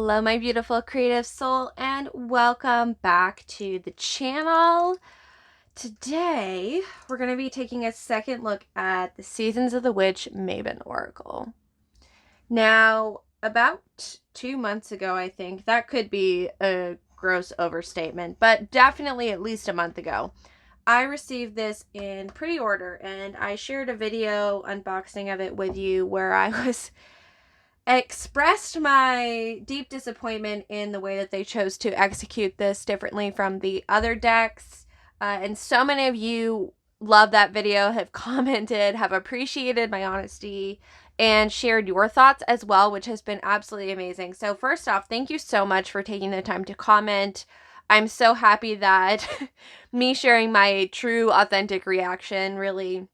Hello, my beautiful creative soul, and welcome back to the channel. Today, we're going to be taking a second look at the Seasons of the Witch Mabon Oracle. Now, about 2 months ago, I think, that could be a gross overstatement, but definitely at least a month ago, I received this in pre-order, and I shared a video unboxing of it with you where I was expressed my deep disappointment in the way that they chose to execute this differently from the other decks. And so many of you love that video, have commented, have appreciated my honesty, and shared your thoughts as well, which has been absolutely amazing. So first off, thank you so much for taking the time to comment. I'm so happy that me sharing my true, authentic reaction really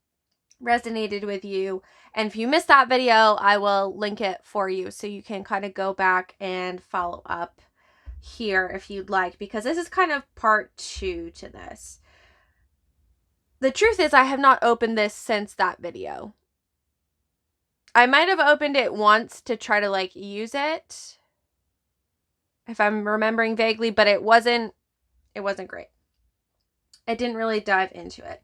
resonated with you. And if you missed that video, I will link it for you so you can kind of go back and follow up here if you'd like, because this is kind of part 2 to this. The truth is I have not opened this since that video. I might have opened it once to try to use it, if I'm remembering vaguely, but it wasn't great. I didn't really dive into it.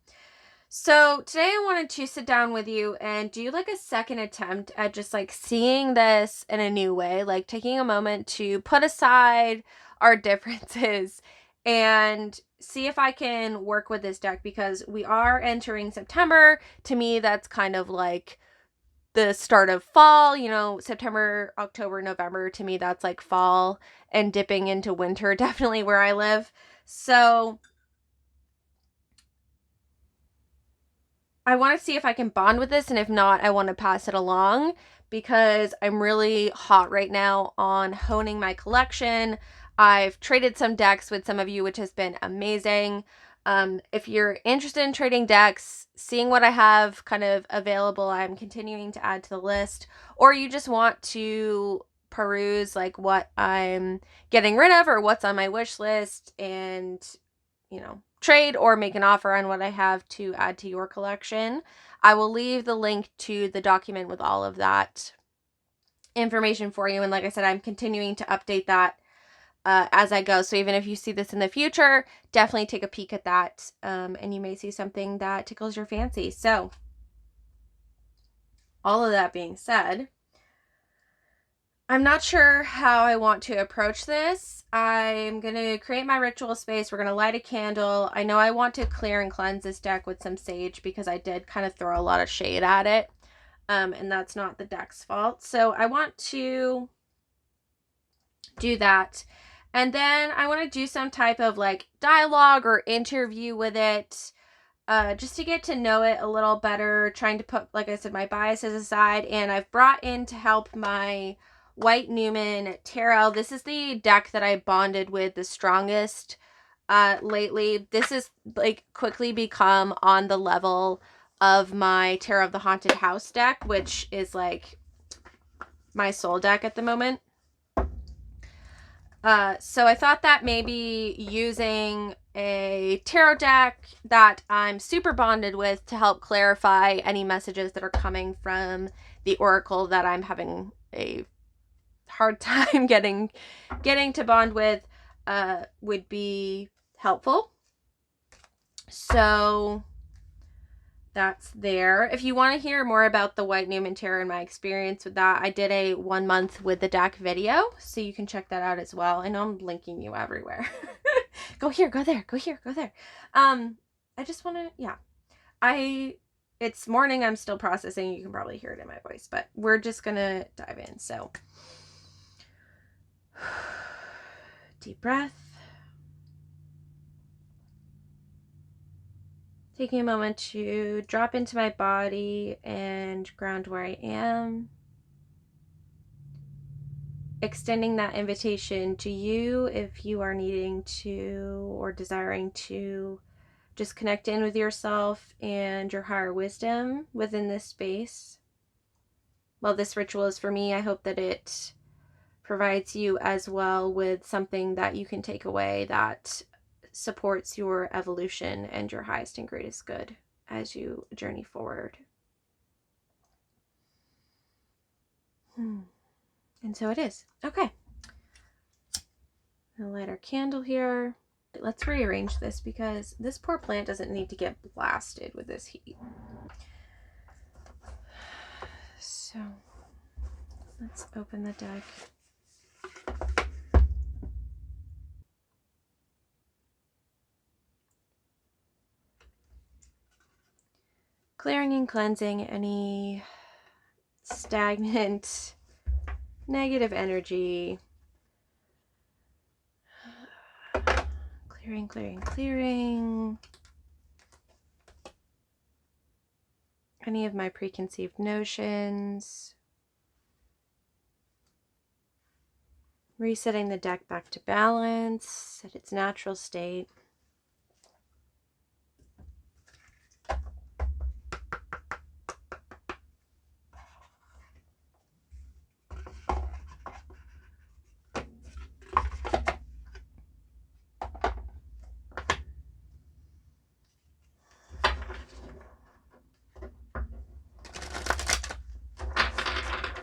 So today I wanted to sit down with you and do a second attempt at just seeing this in a new way, taking a moment to put aside our differences and see if I can work with this deck, because we are entering September. To me, that's kind of like the start of fall, September, October, November. To me, that's like fall and dipping into winter, definitely where I live. So I want to see if I can bond with this, and if not, I want to pass it along, because I'm really hot right now on honing my collection. I've traded some decks with some of you, which has been amazing. If you're interested in trading decks, seeing what I have kind of available, I'm continuing to add to the list, or you just want to peruse what I'm getting rid of or what's on my wish list and, trade or make an offer on what I have to add to your collection, I will leave the link to the document with all of that information for you. And like I said, I'm continuing to update that as I go. So even if you see this in the future, definitely take a peek at that, and you may see something that tickles your fancy. So all of that being said, I'm not sure how I want to approach this. I'm going to create my ritual space. We're going to light a candle. I know I want to clear and cleanse this deck with some sage, because I did kind of throw a lot of shade at it. And that's not the deck's fault. So I want to do that. And then I want to do some type of dialogue or interview with it, just to get to know it a little better, trying to put, like I said, my biases aside. And I've brought in to help my White Newman Tarot. This is the deck that I bonded with the strongest lately. This is quickly become on the level of my Tarot of the Haunted House deck, which is my soul deck at the moment. So I thought that maybe using a tarot deck that I'm super bonded with to help clarify any messages that are coming from the oracle that I'm having a hard time getting to bond with would be helpful. So that's there. If you want to hear more about the White Newman Tarot and my experience with that, I did a 1 month with the deck video, so you can check that out as well. I know I'm linking you everywhere. Go here, go there, go here, go there. I just want to, yeah. It's morning, I'm still processing. You can probably hear it in my voice, but we're just gonna dive in. So deep breath. Taking a moment to drop into my body and ground where I am. Extending that invitation to you if you are needing to or desiring to just connect in with yourself and your higher wisdom within this space. Well, this ritual is for me. I hope that it provides you as well with something that you can take away that supports your evolution and your highest and greatest good as you journey forward. And so it is. Okay. light our candle here. Let's rearrange this because this poor plant doesn't need to get blasted with this heat. So let's open the deck. Clearing and cleansing any stagnant, negative energy. Clearing, clearing, clearing. Any of my preconceived notions. Resetting the deck back to balance at its natural state.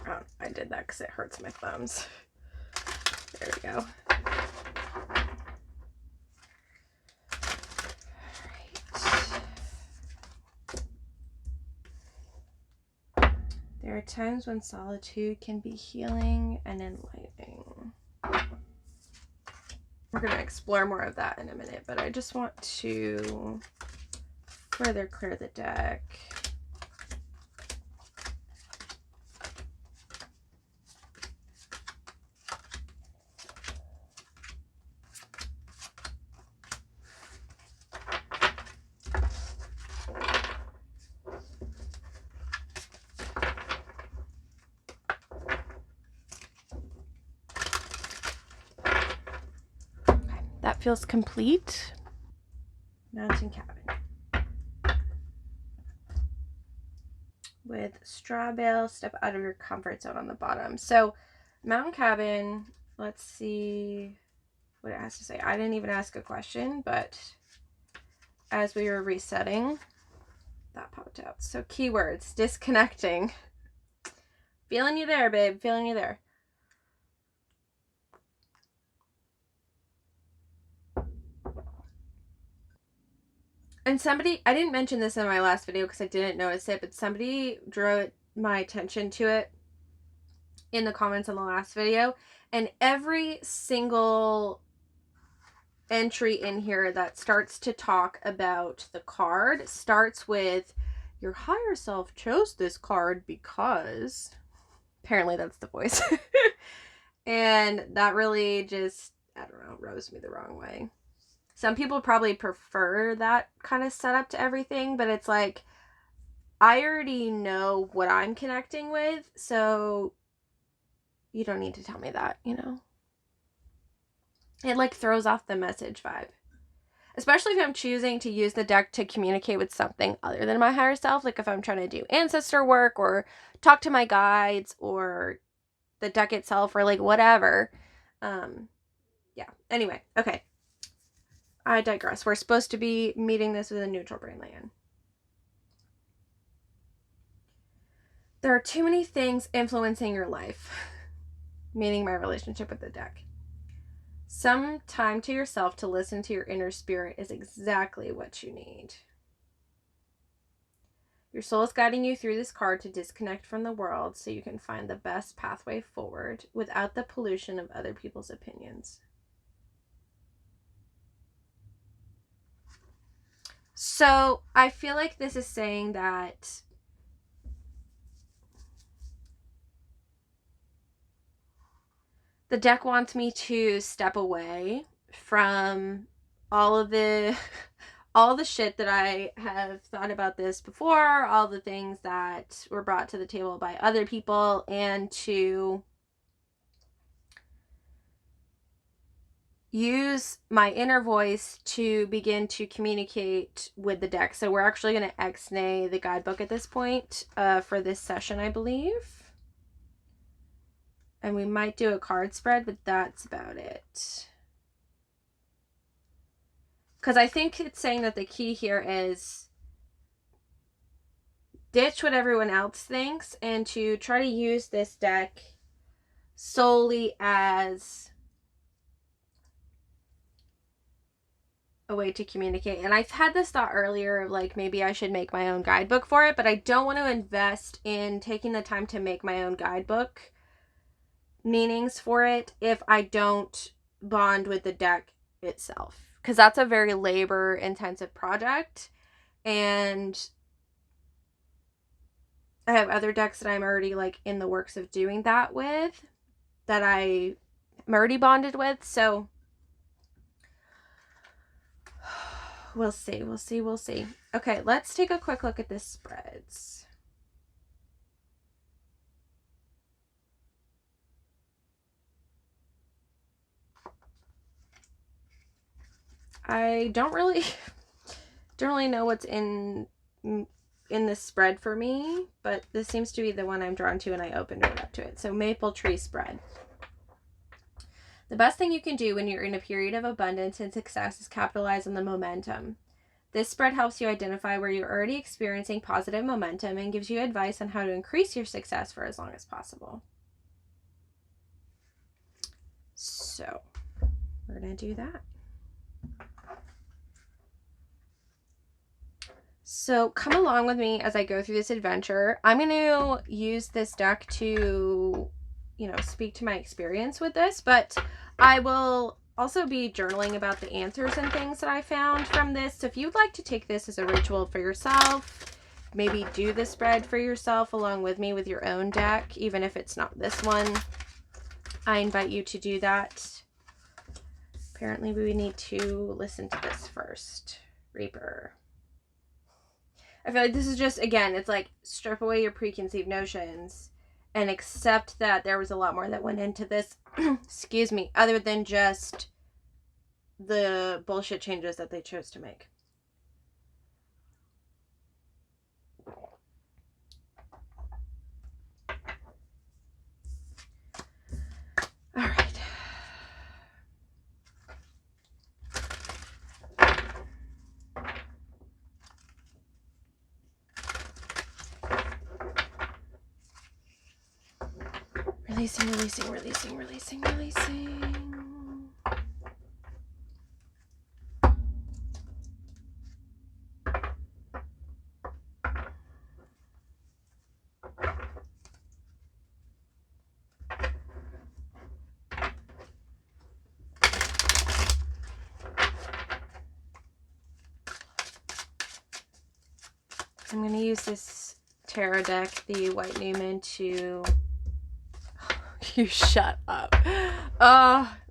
Oh, I did that because it hurts my thumbs. There we go. There are times when solitude can be healing and enlightening. We're going to explore more of that in a minute, but I just want to further clear the deck. That feels complete. Mountain cabin. With straw bale, step out of your comfort zone on the bottom. So mountain cabin, let's see what it has to say. I didn't even ask a question, but as we were resetting, that popped out. So keywords, disconnecting. Feeling you there, babe. Feeling you there. And somebody, I didn't mention this in my last video because I didn't notice it, but somebody drew my attention to it in the comments on the last video. And every single entry in here that starts to talk about the card starts with, your higher self chose this card because, apparently that's the voice. And that really just, I don't know, rose me the wrong way. Some people probably prefer that kind of setup to everything, but it's like, I already know what I'm connecting with, so you don't need to tell me that, you know? It like throws off the message vibe. Especially if I'm choosing to use the deck to communicate with something other than my higher self, like if I'm trying to do ancestor work or talk to my guides or the deck itself or like whatever. Yeah, anyway, okay. I digress. We're supposed to be meeting this with a neutral brain, Leanne. There are too many things influencing your life, meaning my relationship with the deck. Some time to yourself to listen to your inner spirit is exactly what you need. Your soul is guiding you through this card to disconnect from the world so you can find the best pathway forward without the pollution of other people's opinions. So I feel like this is saying that the deck wants me to step away from all of the shit that I have thought about this before, all the things that were brought to the table by other people, and to use my inner voice to begin to communicate with the deck. So we're actually going to ex-nay the guidebook at this point for this session, I believe. And we might do a card spread, but that's about it. Because I think it's saying that the key here is ditch what everyone else thinks and to try to use this deck solely as a way to communicate. And I've had this thought earlier, like maybe I should make my own guidebook for it, but I don't want to invest in taking the time to make my own guidebook meanings for it if I don't bond with the deck itself, because that's a very labor intensive project, and I have other decks that I'm already like in the works of doing that with, that I'm already bonded with. So we'll see. Okay, let's take a quick look at the spreads. I don't really know what's in this spread for me, but this seems to be the one I'm drawn to, and I opened it up to it. So maple tree spread. The best thing you can do when you're in a period of abundance and success is capitalize on the momentum. This spread helps you identify where you're already experiencing positive momentum and gives you advice on how to increase your success for as long as possible. So we're going to do that. So come along with me as I go through this adventure. I'm going to use this deck to, speak to my experience with this, but I will also be journaling about the answers and things that I found from this. So if you'd like to take this as a ritual for yourself, maybe do the spread for yourself along with me with your own deck, even if it's not this one, I invite you to do that. Apparently we need to listen to this first. Reaper. I feel like this is just, again, it's like strip away your preconceived notions and accept that there was a lot more that went into this, excuse me, other than just the bullshit changes that they chose to make. All right. Releasing. I'm going to use this tarot deck, the White Newman, to... You shut up.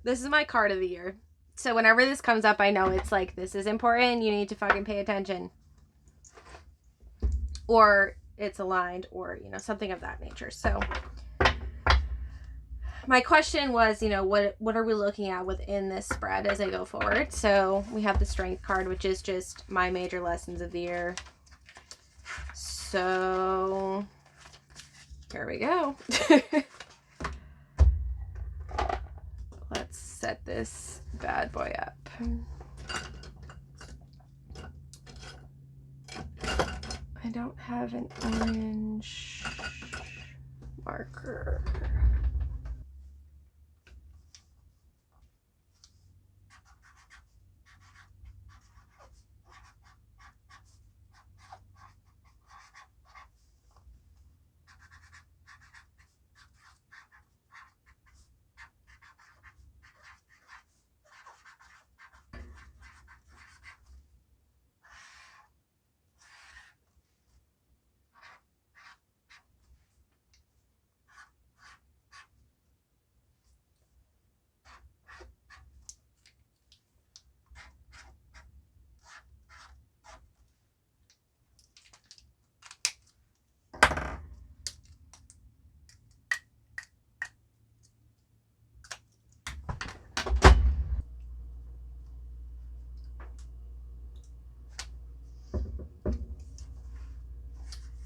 This is my card of the year. So whenever this comes up, I know it's like, this is important. You need to fucking pay attention. Or it's aligned, or, something of that nature. So my question was, what are we looking at within this spread as I go forward? So we have the Strength card, which is just my major lessons of the year. So here we go. Let's set this bad boy up. I don't have an orange marker.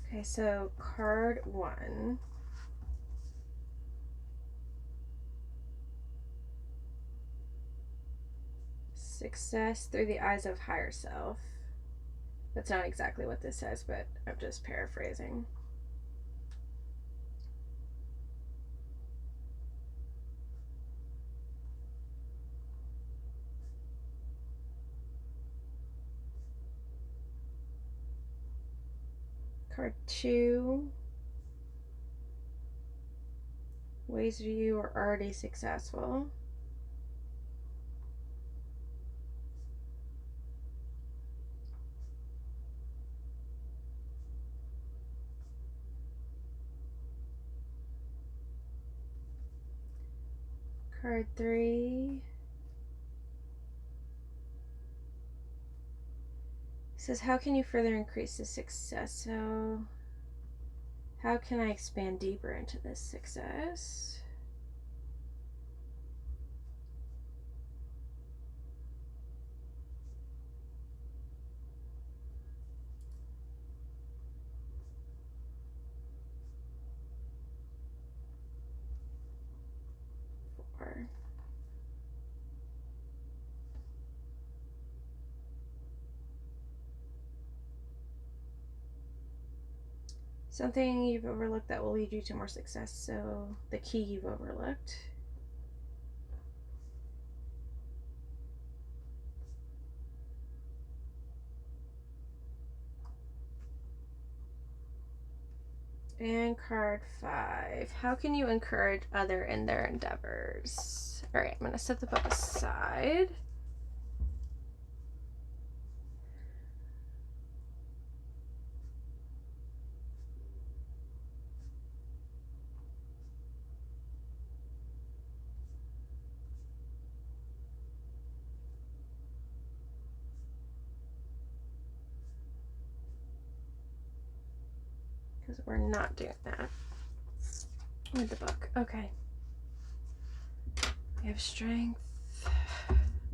Okay, so card 1. Success through the eyes of higher self. That's not exactly what this says, but I'm just paraphrasing. Card 2. Ways you are already successful. Card 3. It says, how can you further increase the success? So, how can I expand deeper into this success? Four. Something you've overlooked that will lead you to more success. So, the key you've overlooked. And card 5. How can you encourage other in their endeavors? All right, I'm going to set the book aside. Because we're not doing that with the book. Okay. We have strength.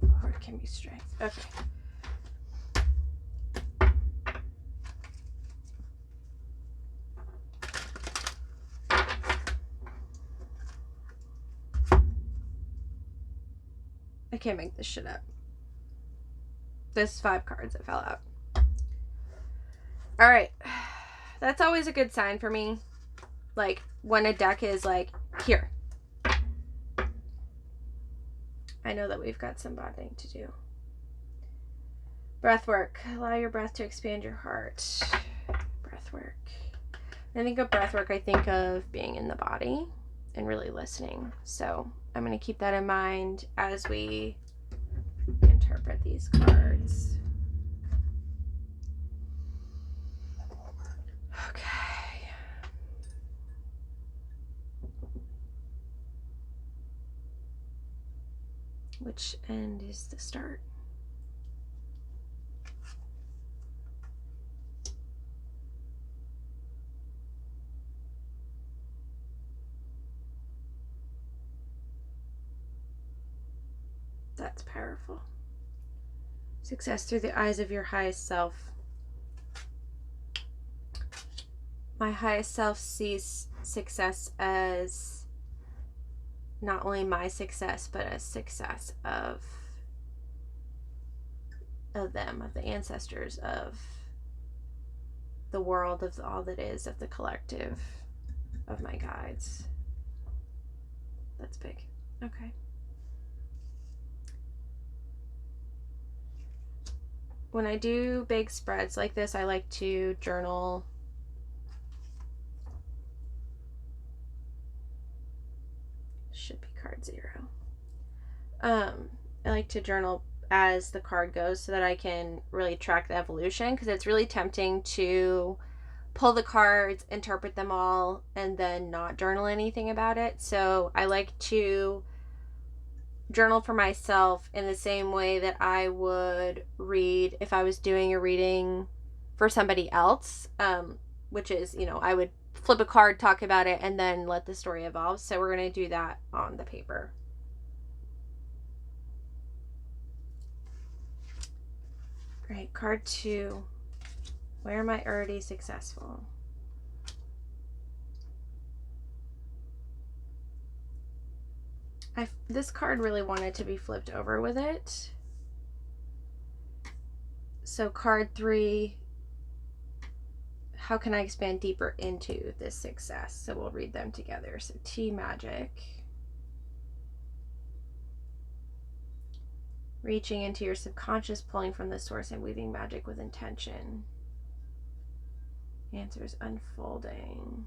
Lord, can be strength. Okay. I can't make this shit up. There's 5 cards that fell out. All right. That's always a good sign for me. Like, when a deck is like, here. I know that we've got some bonding to do. Breath work. Allow your breath to expand your heart. Breath work. When I think of breath work, I think of being in the body and really listening. So I'm going to keep that in mind as we interpret these cards. Okay. Which end is the start? That's powerful. Success through the eyes of your highest self. My highest self sees success as not only my success, but a success of them, of the ancestors, of the world, of all that is, of the collective, of my guides. That's big. Okay. When I do big spreads like this, I like to journal. Should be card 0. I like to journal as the card goes so that I can really track the evolution, because it's really tempting to pull the cards, interpret them all, and then not journal anything about it. So I like to journal for myself in the same way that I would read if I was doing a reading for somebody else, which is, I would flip a card, talk about it, and then let the story evolve. So we're going to do that on the paper. Great. Card 2. Where am I already successful? This card really wanted to be flipped over with it. So card 3, how can I expand deeper into this success? So we'll read them together. So T magic. Reaching into your subconscious, pulling from the source and weaving magic with intention. Answers unfolding.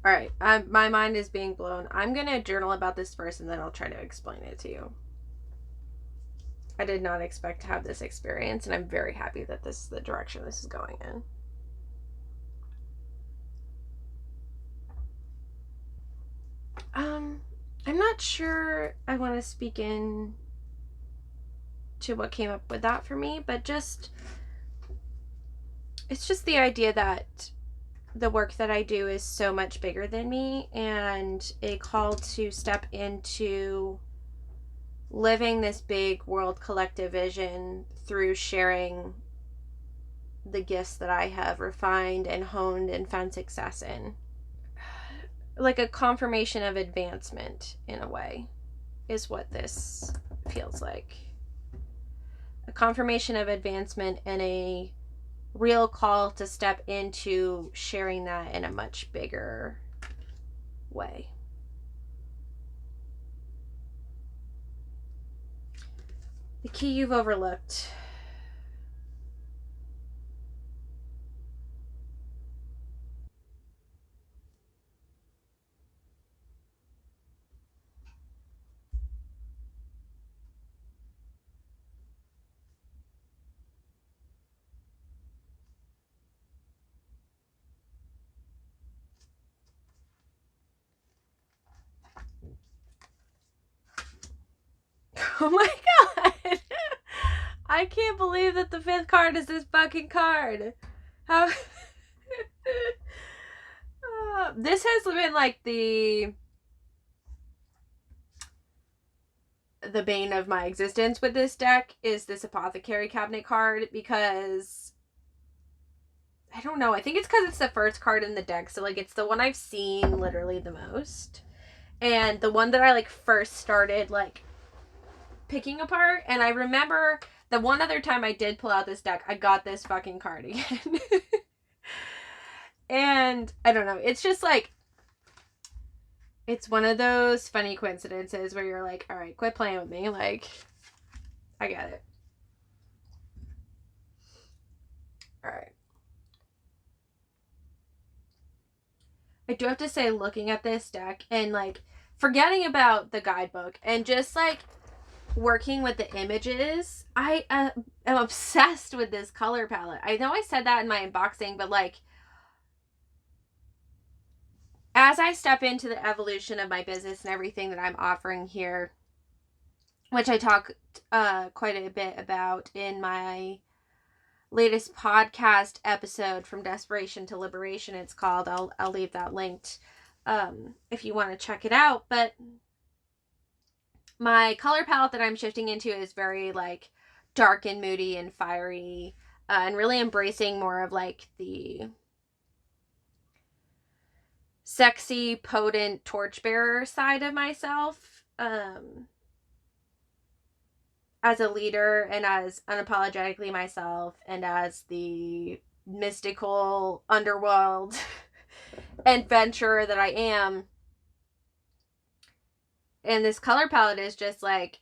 All right, my mind is being blown. I'm going to journal about this first, and then I'll try to explain it to you. I did not expect to have this experience, and I'm very happy that this is the direction this is going in. I'm not sure I want to speak in to what came up with that for me, but it's just the idea that the work that I do is so much bigger than me, and a call to step into living this big world collective vision through sharing the gifts that I have refined and honed and found success in. Like a confirmation of advancement, in a way, is what this feels like. A confirmation of advancement and a real call to step into sharing that in a much bigger way. The key you've overlooked. Oh my god! I can't believe that the 5th card is this fucking card. How... this has been like the bane of my existence with this deck, is this apothecary cabinet card, because I don't know, I think it's because it's the first card in the deck, so like it's the one I've seen literally the most, and the one that I like first started like picking apart. And I remember the one other time I did pull out this deck, I got this fucking card again. And I don't know, it's just like, it's one of those funny coincidences where you're like, all right, quit playing with me, like, I get it. All right. I do have to say, looking at this deck and like forgetting about the guidebook and just like working with the images, I am obsessed with this color palette. I know I said that in my unboxing, but like, as I step into the evolution of my business and everything that I'm offering here, which I talk quite a bit about in my latest podcast episode, From Desperation to Liberation, it's called. I'll leave that linked if you want to check it out. But my color palette that I'm shifting into is very like dark and moody and fiery, and really embracing more of like the sexy, potent torchbearer side of myself, as a leader and as unapologetically myself, and as the mystical underworld adventurer that I am. And this color palette is just like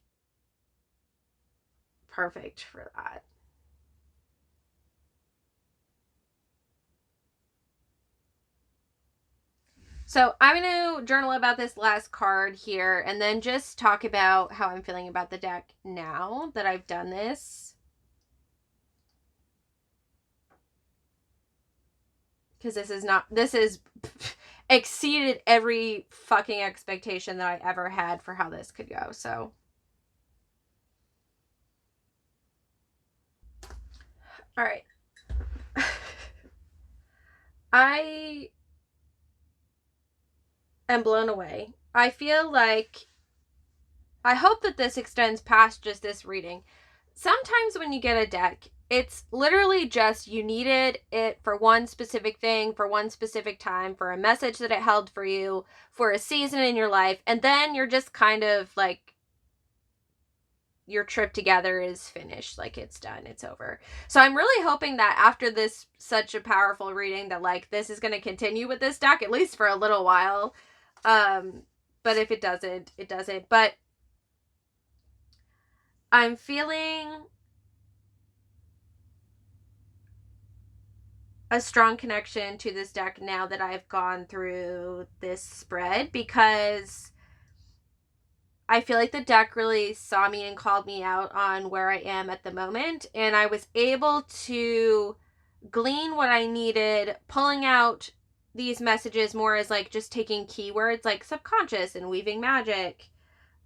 perfect for that. So I'm going to journal about this last card here and then just talk about how I'm feeling about the deck now that I've done this. Because this is exceeded every fucking expectation that I ever had for how this could go. So, all right. I am blown away. I feel like, I hope that this extends past just this reading. Sometimes when you get a deck, it's literally just you needed it for one specific thing, for one specific time, for a message that it held for you, for a season in your life, and then you're just kind of like, your trip together is finished, like it's done, it's over. So I'm really hoping that after this such a powerful reading that like this is going to continue with this deck at least for a little while. But if it doesn't, it doesn't. But I'm feeling a strong connection to this deck now that I've gone through this spread, because I feel like the deck really saw me and called me out on where I am at the moment, and I was able to glean what I needed, pulling out these messages more as like just taking keywords like subconscious and weaving magic,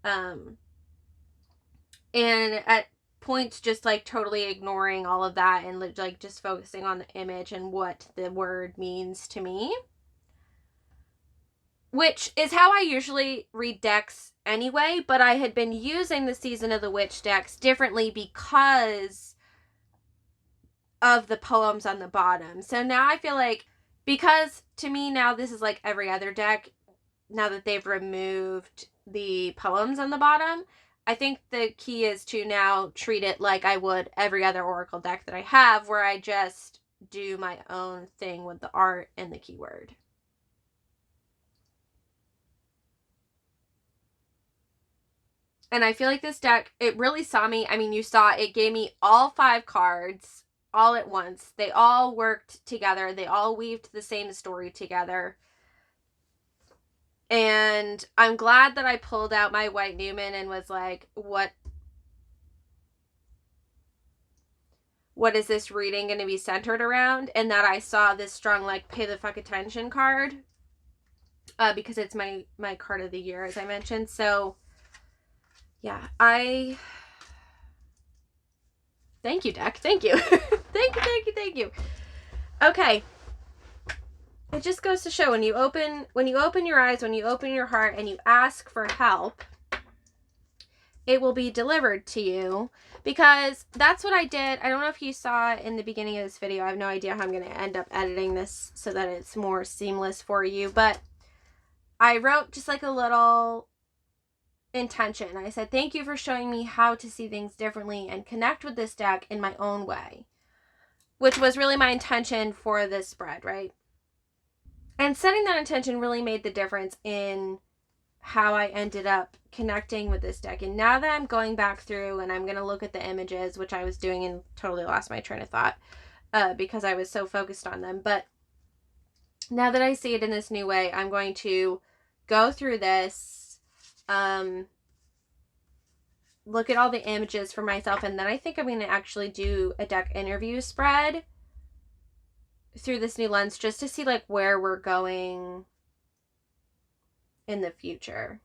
and at points just like totally ignoring all of that and like just focusing on the image and what the word means to me, which is how I usually read decks anyway, but I had been using the Season of the Witch decks differently because of the poems on the bottom. So now I feel like, because to me now this is like every other deck, now that they've removed the poems on the bottom, I think the key is to now treat it like I would every other Oracle deck that I have, where I just do my own thing with the art and the keyword. And I feel like this deck, it really saw me. I mean, you saw it gave me all 5 cards all at once. They all worked together. They all weaved the same story together. And I'm glad that I pulled out my White Newman and was like, what is this reading going to be centered around? And that I saw this strong, like, pay the fuck attention card, because it's my card of the year, as I mentioned. So yeah, thank you, deck. Thank you. Thank you. Okay. It just goes to show, when you open your eyes, when you open your heart and you ask for help, it will be delivered to you, because that's what I did. I don't know if you saw in the beginning of this video. I have no idea how I'm going to end up editing this so that it's more seamless for you, but I wrote just like a little intention. I said, thank you for showing me how to see things differently and connect with this deck in my own way, which was really my intention for this spread, right? And setting that intention really made the difference in how I ended up connecting with this deck. And now that I'm going back through and I'm going to look at the images, which I was doing and totally lost my train of thought because I was so focused on them. But now that I see it in this new way, I'm going to go through this, look at all the images for myself, and then I think I'm going to actually do a deck interview spread through this new lens, just to see like where we're going in the future.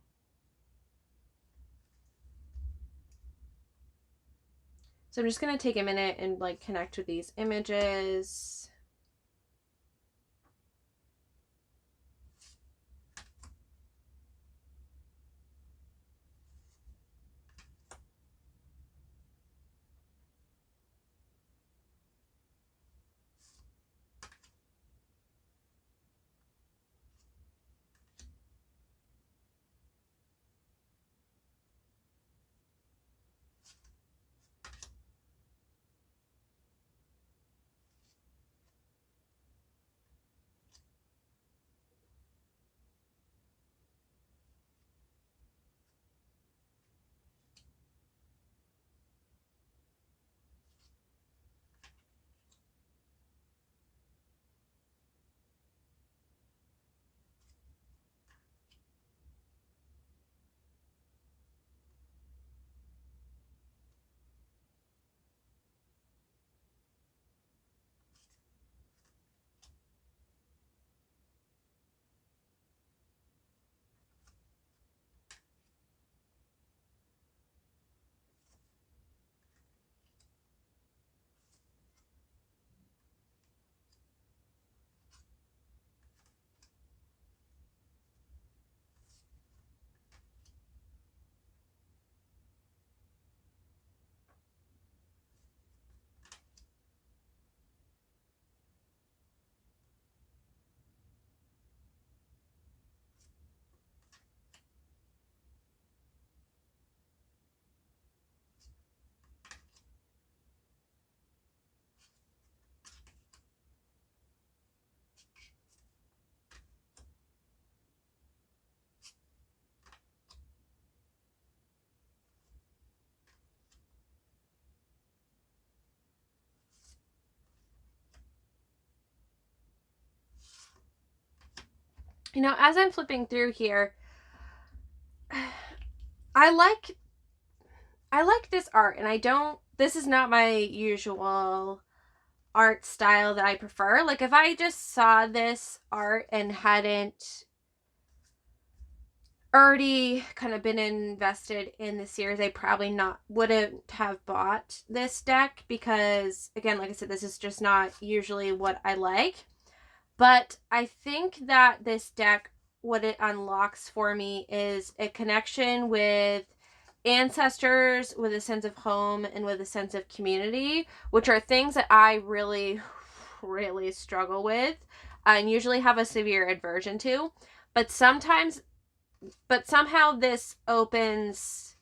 So I'm just going to take a minute and like connect with these images. as I'm flipping through here, I like this art, and this is not my usual art style that I prefer. Like, if I just saw this art and hadn't already kind of been invested in the series, I probably wouldn't have bought this deck, because again, like I said, this is just not usually what I like. But I think that this deck, what it unlocks for me is a connection with ancestors, with a sense of home, and with a sense of community, which are things that I really, really struggle with, and usually have a severe aversion to. But somehow this opens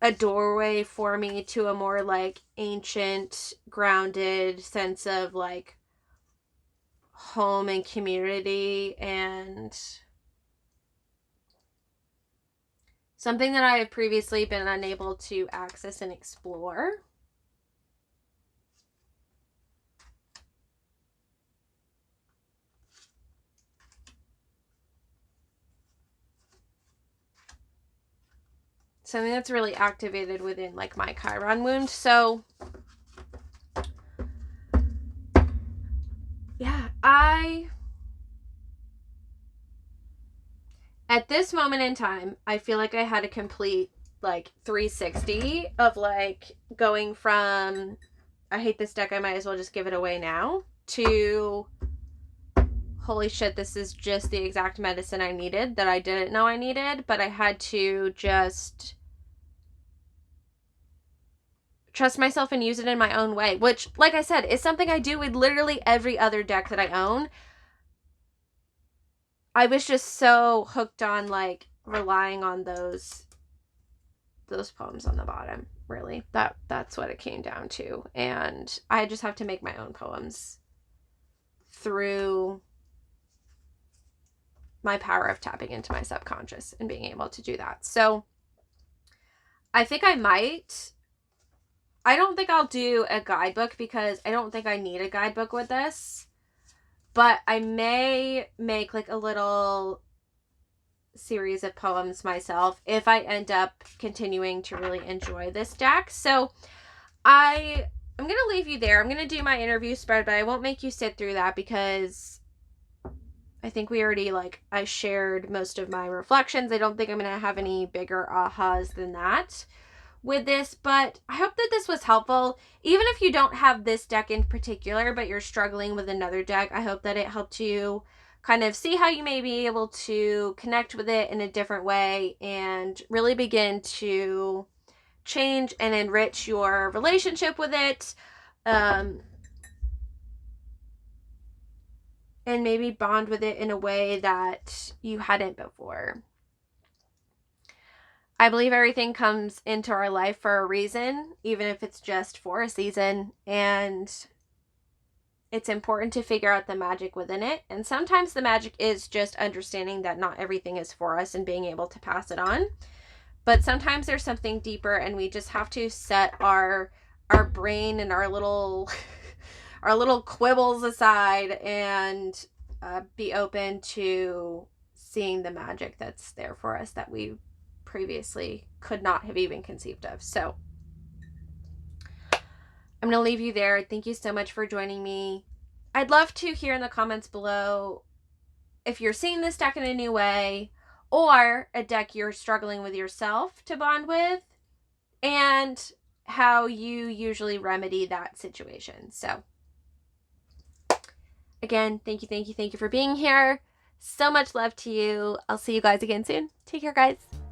a doorway for me to a more like ancient, grounded sense of like home and community, and something that I have previously been unable to access and explore. Something that's really activated within like my Chiron wound. So yeah, at this moment in time, I feel like I had a complete like 360 of like going from, I hate this deck, I might as well just give it away now, to holy shit, this is just the exact medicine I needed that I didn't know I needed, but I had to just trust myself and use it in my own way, which, like I said, is something I do with literally every other deck that I own. I was just so hooked on like relying on those poems on the bottom. Really, that's what it came down to, and I just have to make my own poems through my power of tapping into my subconscious and being able to do that. So I think I don't think I'll do a guidebook, because I don't think I need a guidebook with this, but I may make like a little series of poems myself if I end up continuing to really enjoy this deck. So I'm going to leave you there. I'm going to do my interview spread, but I won't make you sit through that, because I think we already, I shared most of my reflections. I don't think I'm going to have any bigger ahas than that with this, but I hope that this was helpful. Even if you don't have this deck in particular, but you're struggling with another deck, I hope that it helped you kind of see how you may be able to connect with it in a different way and really begin to change and enrich your relationship with it, and maybe bond with it in a way that you hadn't before. I believe everything comes into our life for a reason, even if it's just for a season, and it's important to figure out the magic within it. And sometimes the magic is just understanding that not everything is for us and being able to pass it on. But sometimes there's something deeper, and we just have to set our brain and our little our little quibbles aside and be open to seeing the magic that's there for us that we previously could not have even conceived of. So I'm going to leave you there. Thank you so much for joining me. I'd love to hear in the comments below if you're seeing this deck in a new way, or a deck you're struggling with yourself to bond with, and how you usually remedy that situation. So again, thank you for being here. So much love to you. I'll see you guys again soon. Take care, guys.